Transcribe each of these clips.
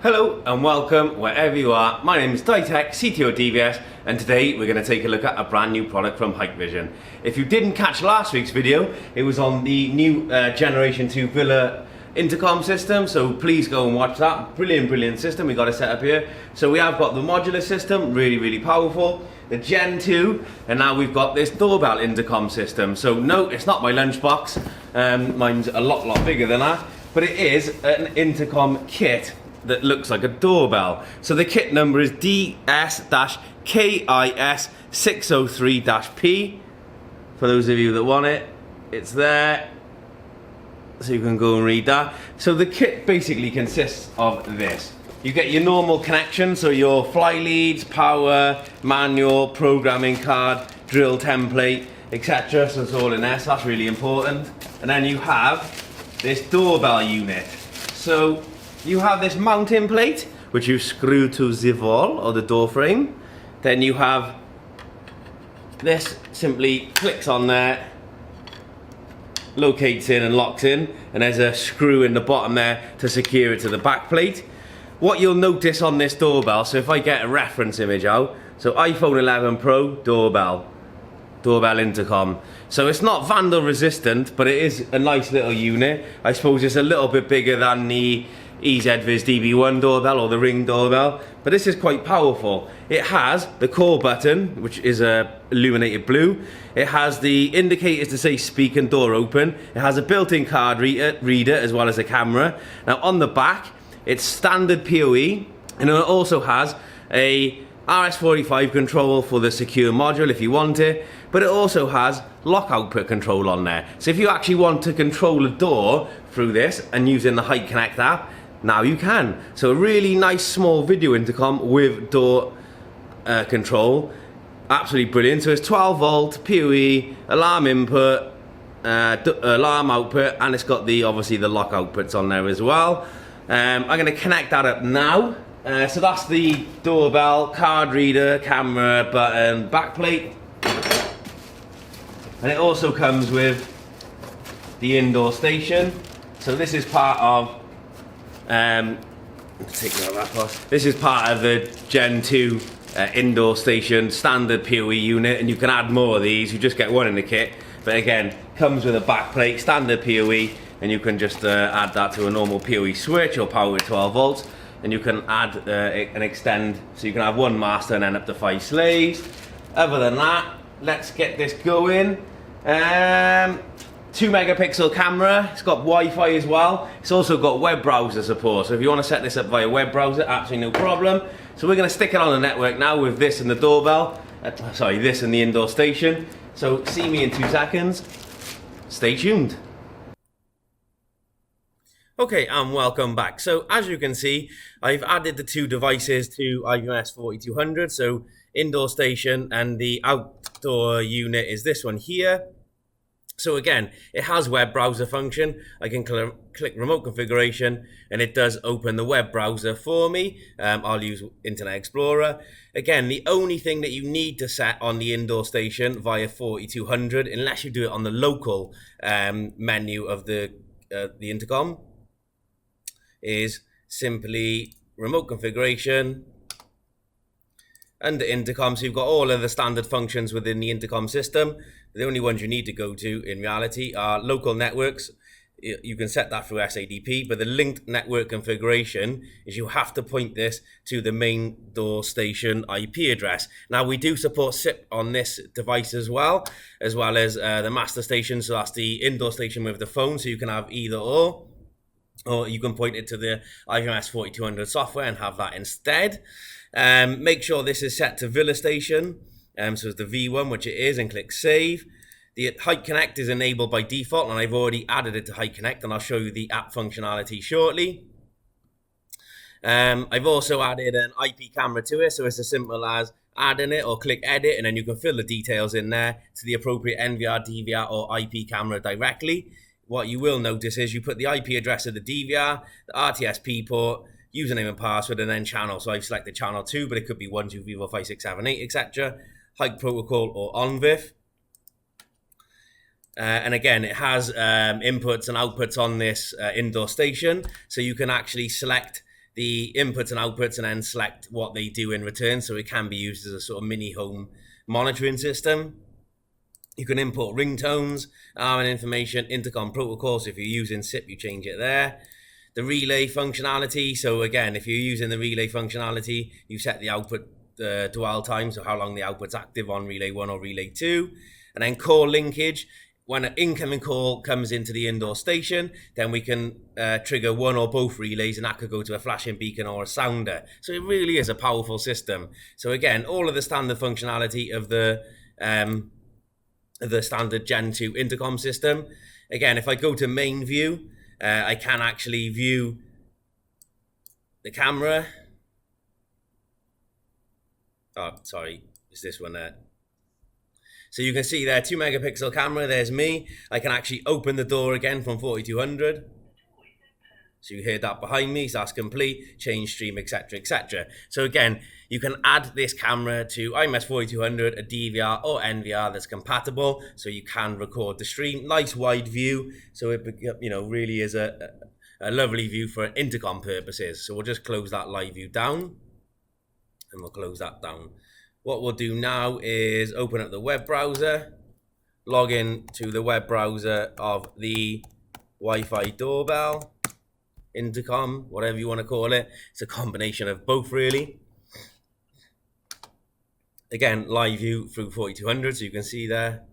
Hello and welcome wherever you are. My name is Ditech, CTO DVS, and today we're going to take a look at a brand new product from Hikvision. If you didn't catch last week's video, it was on the new Generation 2 Villa intercom system, so please go and watch that. Brilliant system we got it set up here. So we have got the modular system, really powerful, the Gen 2, and now we've got this doorbell intercom system. So no, it's not my lunchbox, mine's a lot bigger than that, but it is an intercom kit that looks like a doorbell. So the kit number is DS-KIS603-P. For those of you that want it, it's there, so you can go and read that. So the kit basically consists of this. You get your normal connection, so your fly leads, power, manual, programming card, drill template, etc. So it's all in there, so that's really important. And then you have this doorbell unit. So you have this mounting plate, which you screw to the wall or the door frame. Then you have this, simply clicks on there, locates in and locks in, and there's a screw in the bottom there to secure it to the back plate. What you'll notice on this doorbell, so if I get a reference image out, so iPhone 11 Pro doorbell intercom. So it's not vandal resistant, but it is a nice little unit. I suppose it's a little bit bigger than the EZVIZ DB1 doorbell or the Ring doorbell, but this is quite powerful. It has the call button, which is illuminated blue. It has the indicators to say speak and door open. It has a built-in card reader as well as a camera. Now on the back, it's standard POE, and it also has a RS-45 control for the secure module if you want it, but it also has lock output control on there. So if you actually want to control a door through this and using the Hikconnect app, now you can. So a really nice small video intercom with door control. Absolutely brilliant. So it's 12 volt PoE, alarm input, alarm output, and it's got obviously the lock outputs on there as well. I'm going to connect that up now. So that's the doorbell, card reader, camera, button, backplate. And it also comes with the indoor station. So this is part of this is part of the Gen 2 indoor station standard PoE unit, and you can add more of these. You just get one in the kit, but again, comes with a backplate, standard PoE, and you can just add that to a normal PoE switch or power with 12 volts, and you can add and extend, so you can have one master and then up to 5 slaves. Other than that, let's get this going. 2 megapixel camera, it's got Wi-Fi as well. It's also got web browser support, so if you want to set this up via web browser, absolutely no problem. So we're going to stick it on the network now with this and the doorbell, this and the indoor station. So see me in 2 seconds, stay tuned. Okay, and welcome back. So as you can see, I've added the 2 devices to IMS 4200, so indoor station, and the outdoor unit is this one here. So again, it has web browser function. I can click remote configuration and it does open the web browser for me. I'll use Internet Explorer. Again, the only thing that you need to set on the indoor station via 4200, unless you do it on the local menu of the intercom, is simply remote configuration under intercom. So you've got all of the standard functions within the intercom system. The only ones you need to go to in reality are local networks. You can set that through SADP, but the linked network configuration is you have to point this to the main door station IP address. Now we do support SIP on this device as well as the master station. So that's the indoor station with the phone, so you can have either or you can point it to the IMS 4200 software and have that instead. Make sure this is set to Villa Station, so it's the V1, which it is, and click Save. The Hikconnect is enabled by default, and I've already added it to Hikconnect, and I'll show you the app functionality shortly. I've also added an IP camera to it, so it's as simple as adding it or click Edit, and then you can fill the details in there to the appropriate NVR, DVR, or IP camera directly. What you will notice is you put the IP address of the DVR, the RTSP port, username and password, and then channel. So I've selected channel 2, but it could be 1, 2, 3, 4, 5, 6, 7, 8, etc. Hike protocol or ONVIF. And again, it has inputs and outputs on this indoor station, so you can actually select the inputs and outputs and then select what they do in return. So it can be used as a sort of mini home monitoring system. You can import ringtones, and information, intercom protocol. So if you're using SIP, you change it there. The relay functionality. So again, if you're using the relay functionality, you set the output dwell time, so how long the output's active on relay 1 or relay 2. And then call linkage. When an incoming call comes into the indoor station, then we can trigger one or both relays, and that could go to a flashing beacon or a sounder. So it really is a powerful system. So again, all of the standard functionality of the standard Gen 2 intercom system. Again, if I go to main view, I can actually view the camera. Oh, sorry, it's this one there. So you can see there, 2 megapixel camera, there's me. I can actually open the door again from 4200. So you hear that behind me, so that's complete, change stream, etc, etc. So again, you can add this camera to IMS 4200, a DVR or NVR that's compatible, so you can record the stream. Nice wide view, so it really is a lovely view for intercom purposes. So we'll just close that live view down, and we'll close that down. What we'll do now is open up the web browser, log in to the web browser of the Wi-Fi doorbell, intercom, whatever you want to call it. It's a combination of both, really. Again, live view through 4200, so you can see there.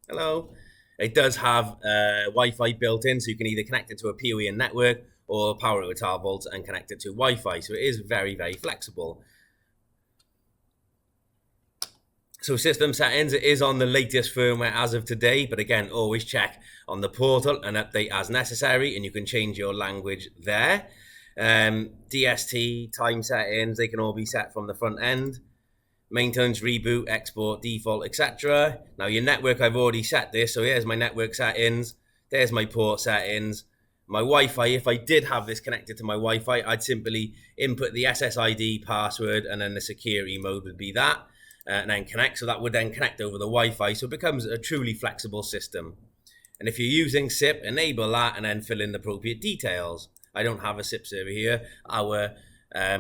Hello. It does have Wi-Fi built in, so you can either connect it to a POE network or power it with 12 volts and connect it to Wi-Fi. So it is very, very flexible. So system settings, it is on the latest firmware as of today, but again, always check on the portal and update as necessary, and you can change your language there. DST, time settings, they can all be set from the front end. Maintenance, reboot, export, default, etc. Now your network, I've already set this, so here's my network settings, there's my port settings. My Wi-Fi, if I did have this connected to my Wi-Fi, I'd simply input the SSID password, and then the security mode would be that. And then connect, so that would then connect over the Wi-Fi, so it becomes a truly flexible system. And if you're using SIP, enable that and then fill in the appropriate details. I don't have a SIP server here. Our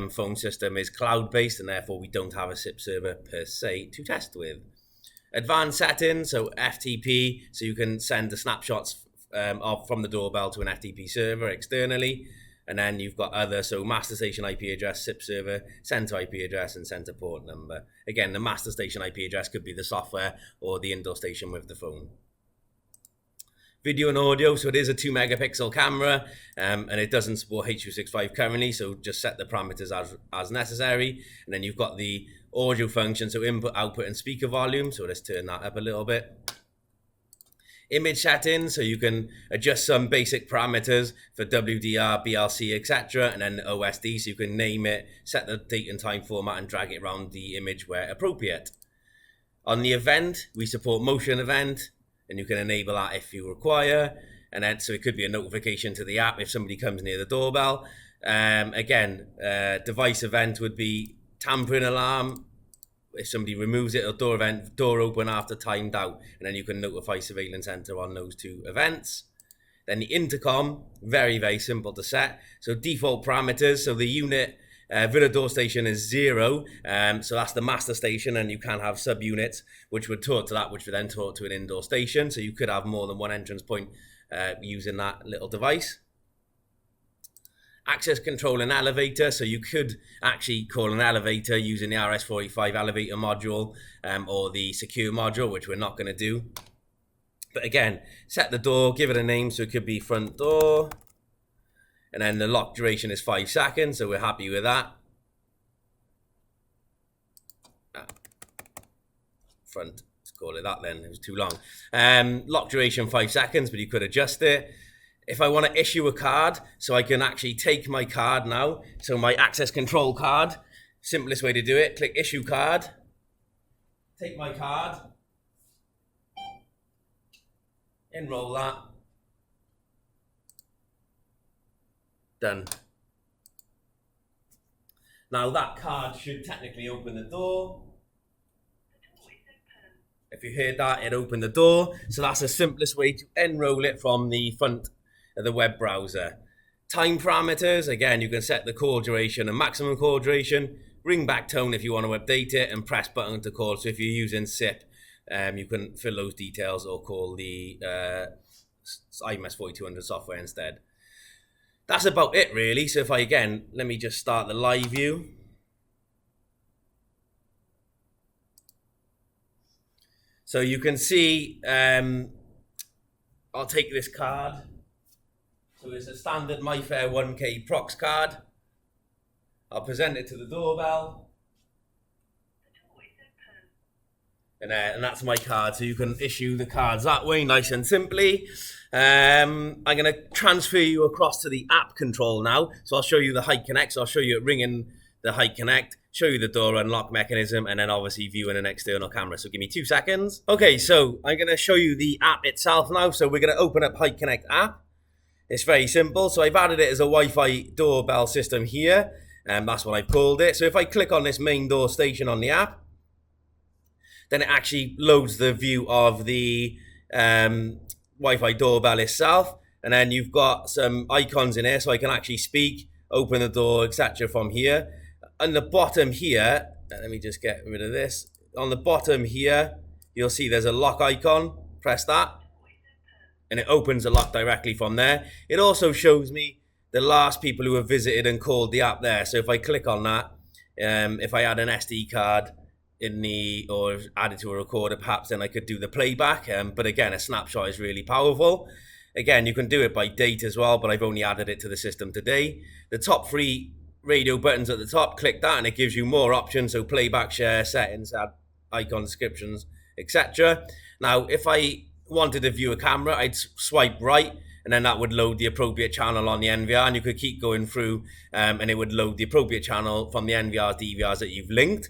phone system is cloud-based, and therefore we don't have a SIP server per se to test with. Advanced settings, so FTP, so you can send the snapshots from the doorbell to an FTP server externally. And then you've got other, so master station IP address, SIP server, center IP address, and center port number. Again, the master station IP address could be the software or the indoor station with the phone. Video and audio, so it is a 2 megapixel camera, and it doesn't support H.265 currently, so just set the parameters as necessary. And then you've got the audio function, so input, output, and speaker volume. So let's turn that up a little bit. Image settings, so you can adjust some basic parameters for WDR, BLC, etc. And then OSD, so you can name it, set the date and time format, and drag it around the image where appropriate. On the event, we support motion event, and you can enable that if you require. And then, so it could be a notification to the app if somebody comes near the doorbell. Again, device event would be tampering alarm. If somebody removes it, or door open after timed out, and then you can notify surveillance center on those 2 events. Then the intercom, very, very simple to set. So default parameters, so the unit villa door station is 0, so that's the master station, and you can have subunits which would talk to that, which would then talk to an indoor station. So you could have more than one entrance point using that little device. Access control and elevator, so you could actually call an elevator using the RS-45 elevator module or the secure module, which we're not going to do. But again, set the door, give it a name, so it could be front door, and then the lock duration is 5 seconds, so we're happy with that. Front, let's call it that then, it was too long. Lock duration 5 seconds, but you could adjust it. If I want to issue a card, so I can actually take my card now, so my access control card, simplest way to do it, click issue card, take my card, enroll that, done. Now that card should technically open the door. If you heard that, it opened the door. So that's the simplest way to enroll it from the front of the web browser. Time parameters, again, you can set the call duration and maximum call duration. Ring back tone if you want to update it, and press button to call. So if you're using SIP, you can fill those details or call the IMS4200 software instead. That's about it really. So if I, again, let me just start the live view. So you can see, I'll take this card. So it's a standard MyFair 1K Prox card. I'll present it to the doorbell. And that's my card. So you can issue the cards that way, nice and simply. I'm going to transfer you across to the app control now. So I'll show you the Hike Connect. So I'll show you it ringing the Hike Connect, show you the door unlock mechanism, and then obviously viewing an external camera. So give me 2 seconds. Okay, so I'm going to show you the app itself now. So we're going to open up Hike Connect app. It's very simple. So I've added it as a Wi-Fi doorbell system here, and that's what I've called it. So if I click on this main door station on the app, then it actually loads the view of the Wi-Fi doorbell itself, and then you've got some icons in here, so I can actually speak, open the door, etc. from here. On the bottom here, let me just get rid of this. On the bottom here, you'll see there's a lock icon. Press that, and it opens the lock directly from there. It also shows me the last people who have visited and called the app there. So if I click on that, if I add an SD card in the, or add it to a recorder perhaps, then I could do the playback. But again, a snapshot is really powerful. Again, you can do it by date as well, but I've only added it to the system today. The top 3 radio buttons at the top, click that and it gives you more options. So playback, share, settings, add icon descriptions, etc. Now, if I wanted to view a camera, I'd swipe right, and then that would load the appropriate channel on the NVR, and you could keep going through, and it would load the appropriate channel from the NVRs, DVRs that you've linked.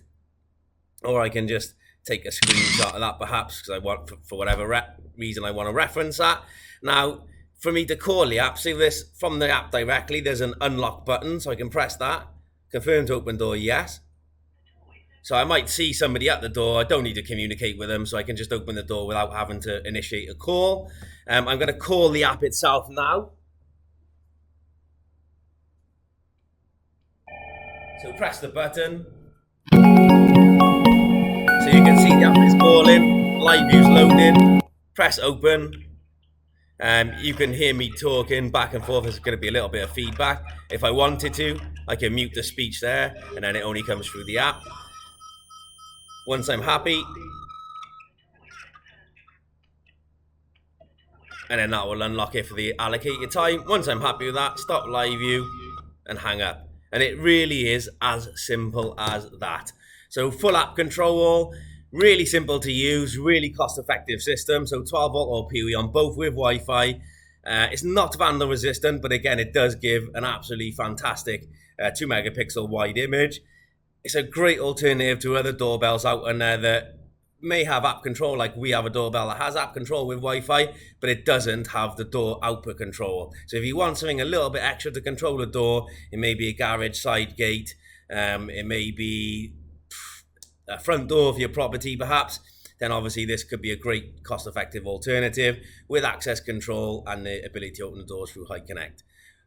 Or I can just take a screenshot of that perhaps, because I want, for whatever reason I want to reference that. Now, for me to call the app, see this from the app directly, there's an unlock button, so I can press that. Confirm to open door, yes. So I might see somebody at the door, I don't need to communicate with them, so I can just open the door without having to initiate a call. I'm going to call the app itself now. So press the button. So you can see the app is calling, live view's loading, press open. You can hear me talking back and forth. There's going to be a little bit of feedback. If I wanted to, I can mute the speech there, and then it only comes through the app. Once I'm happy, and then that will unlock it for the allocated time. Once I'm happy with that, stop live view and hang up. And it really is as simple as that. So full app control, really simple to use, really cost-effective system. So 12 volt or POE on both with Wi-Fi. It's not vandal resistant, but again, it does give an absolutely fantastic 2 megapixel wide image. It's a great alternative to other doorbells out there that may have app control. Like we have a doorbell that has app control with Wi-Fi, but it doesn't have the door output control. So if you want something a little bit extra to control the door, it may be a garage side gate, it may be a front door of your property perhaps, then obviously this could be a great cost-effective alternative with access control and the ability to open the doors through Hike Connect.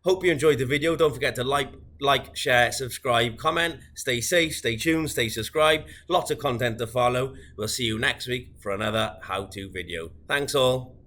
Hope you enjoyed the video. Don't forget to like, share, subscribe, comment. Stay safe, stay tuned, stay subscribed. Lots of content to follow. We'll see you next week for another how-to video. Thanks all.